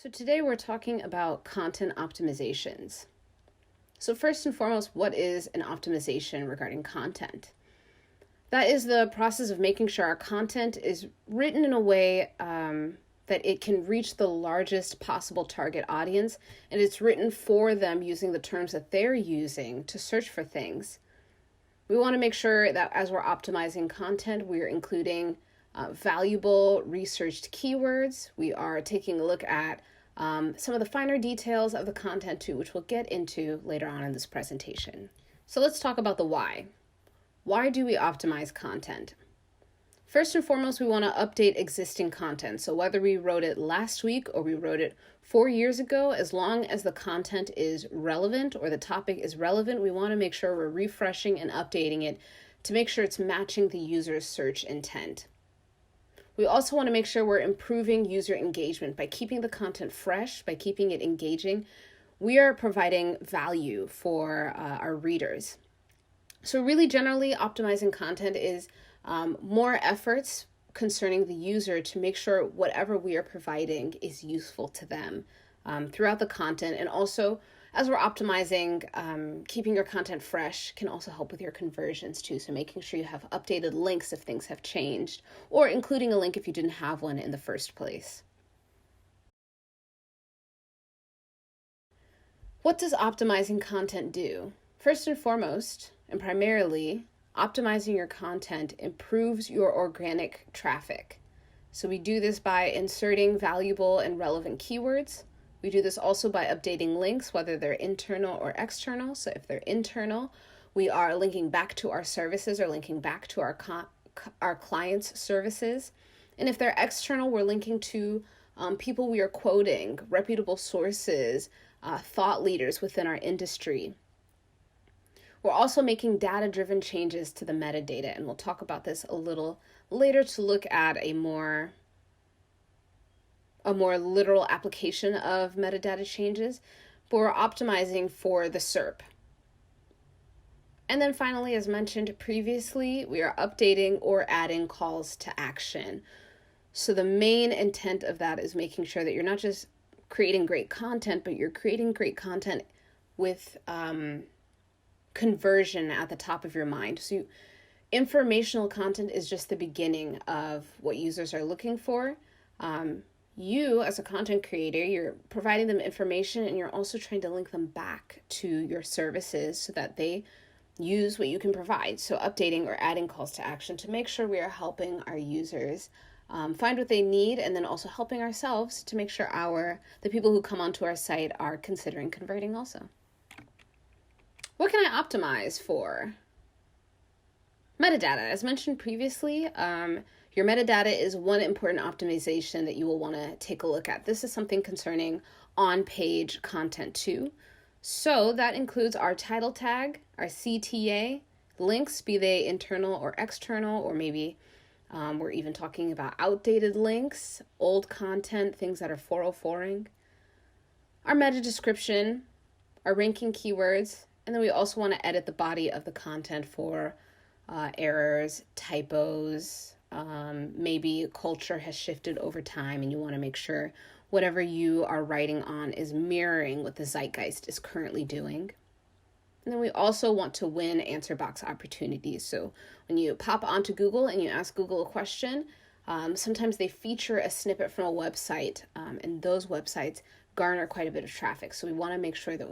So today we're talking about content optimizations. So first and foremost, what is an optimization regarding content? That is the process of making sure our content is written in a way that it can reach the largest possible target audience, and it's written for them using the terms that they're using to search for things. We want to make sure that as we're optimizing content, we're including valuable researched keywords. We are taking a look at some of the finer details of the content too, which we'll get into later on in this presentation. So let's talk about the why. Why do we optimize content? First and foremost, we want to update existing content. So whether we wrote it last week or we wrote it 4 years ago, as long as the content is relevant or the topic is relevant, we want to make sure we're refreshing and updating it to make sure it's matching the user's search intent. We also want to make sure we're improving user engagement by keeping the content fresh, by keeping it engaging. We are providing value for our readers. So really generally optimizing content is more efforts concerning the user to make sure whatever we are providing is useful to them throughout the content. And also, as we're optimizing, keeping your content fresh can also help with your conversions too. So making sure you have updated links if things have changed, or including a link if you didn't have one in the first place. What does optimizing content do? First and foremost, and primarily, optimizing your content improves your organic traffic. So we do this by inserting valuable and relevant keywords. We do this also by updating links, whether they're internal or external. So if they're internal, we are linking back to our services or linking back to our clients' services. And if they're external, we're linking to people we are quoting, reputable sources, thought leaders within our industry. We're also making data-driven changes to the metadata, and we'll talk about this a little later to look at a more literal application of metadata changes, but we're optimizing for the SERP. And then finally, as mentioned previously, we are updating or adding calls to action. So the main intent of that is making sure that you're not just creating great content, but you're creating great content with conversion at the top of your mind. So informational content is just the beginning of what users are looking for. You, as a content creator, you're providing them information and you're also trying to link them back to your services so that they use what you can provide. So updating or adding calls to action to make sure we are helping our users find what they need, and then also helping ourselves to make sure the people who come onto our site are considering converting also. What can I optimize for? Metadata. As mentioned previously, your metadata is one important optimization that you will want to take a look at. This is something concerning on-page content too. So that includes our title tag, our CTA, links, be they internal or external, or maybe we're even talking about outdated links, old content, things that are 404ing, our meta description, our ranking keywords, and then we also want to edit the body of the content for errors, typos, maybe culture has shifted over time and you want to make sure whatever you are writing on is mirroring what the zeitgeist is currently doing. And then we also want to win answer box opportunities. So when you pop onto Google and you ask Google a question, sometimes they feature a snippet from a website, and those websites garner quite a bit of traffic. So we want to make sure that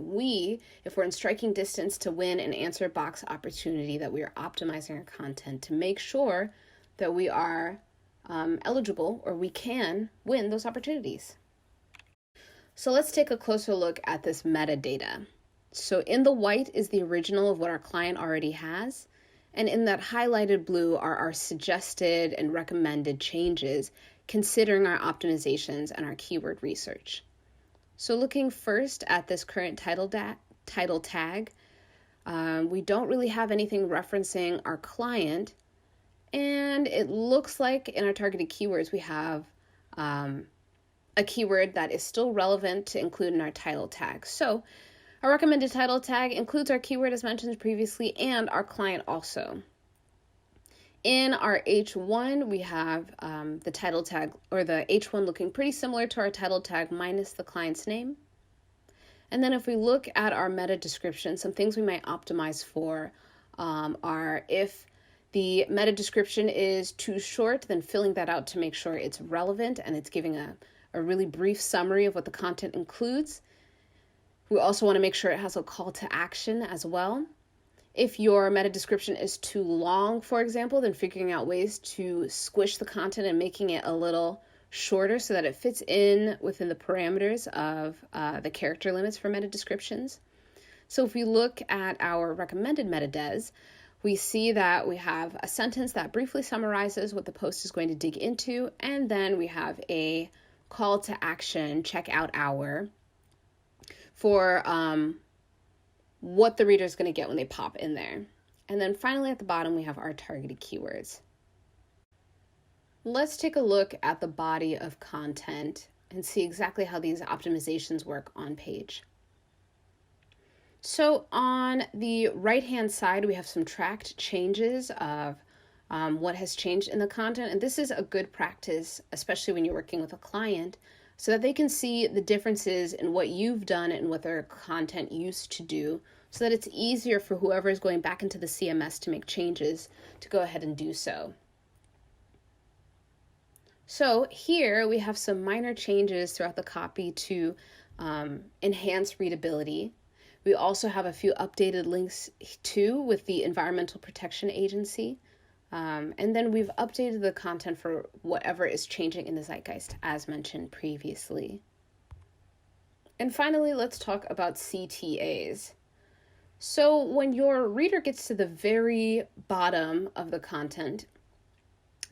if we're in striking distance to win an answer box opportunity, that we are optimizing our content to make sure that we are eligible or we can win those opportunities. So let's take a closer look at this metadata. So in the white is the original of what our client already has, and in that highlighted blue are our suggested and recommended changes considering our optimizations and our keyword research. So looking first at this current title tag, we don't really have anything referencing our client, and it looks like in our targeted keywords we have a keyword that is still relevant to include in our title tag. So our recommended title tag includes our keyword as mentioned previously and our client also. In our H1, we have the title tag, or the H1 looking pretty similar to our title tag minus the client's name. And then if we look at our meta description, some things we might optimize for are if the meta description is too short, then filling that out to make sure it's relevant and it's giving a really brief summary of what the content includes. We also want to make sure it has a call to action as well. If your meta description is too long, for example, then figuring out ways to squish the content and making it a little shorter so that it fits in within the parameters of the character limits for meta descriptions. So if we look at our recommended meta des, we see that we have a sentence that briefly summarizes what the post is going to dig into, and then we have a call to action checkout hour for what the reader is going to get when they pop in there. And then finally at the bottom, we have our targeted keywords. Let's take a look at the body of content and see exactly how these optimizations work on page. So on the right-hand side, we have some tracked changes of what has changed in the content. And this is a good practice, especially when you're working with a client, so that they can see the differences in what you've done and what their content used to do, so that it's easier for whoever is going back into the CMS to make changes to go ahead and do so. So here we have some minor changes throughout the copy to enhance readability. We also have a few updated links too with the Environmental Protection Agency. And then we've updated the content for whatever is changing in the zeitgeist, as mentioned previously. And finally, let's talk about CTAs. So when your reader gets to the very bottom of the content,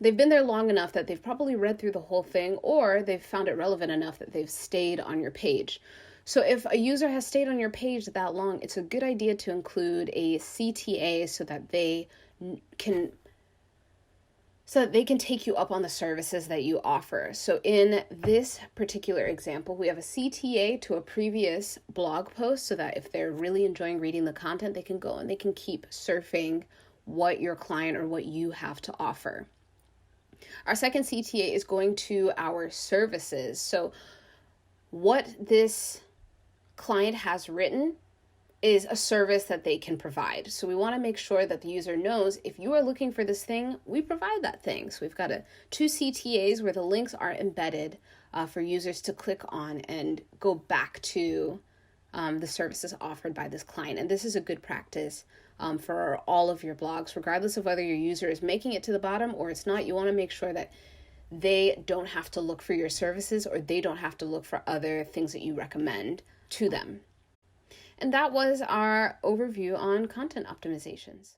they've been there long enough that they've probably read through the whole thing, or they've found it relevant enough that they've stayed on your page. So if a user has stayed on your page that long, it's a good idea to include a CTA so that they can take you up on the services that you offer. So in this particular example, we have a CTA to a previous blog post so that if they're really enjoying reading the content, they can go and they can keep surfing what your client or what you have to offer. Our second CTA is going to our services. So what this client has written is a service that they can provide. So we want to make sure that the user knows if you are looking for this thing, we provide that thing. So we've got two CTAs where the links are embedded for users to click on and go back to the services offered by this client. And this is a good practice for all of your blogs, regardless of whether your user is making it to the bottom or it's not. You want to make sure that they don't have to look for your services or they don't have to look for other things that you recommend to them. And that was our overview on content optimizations.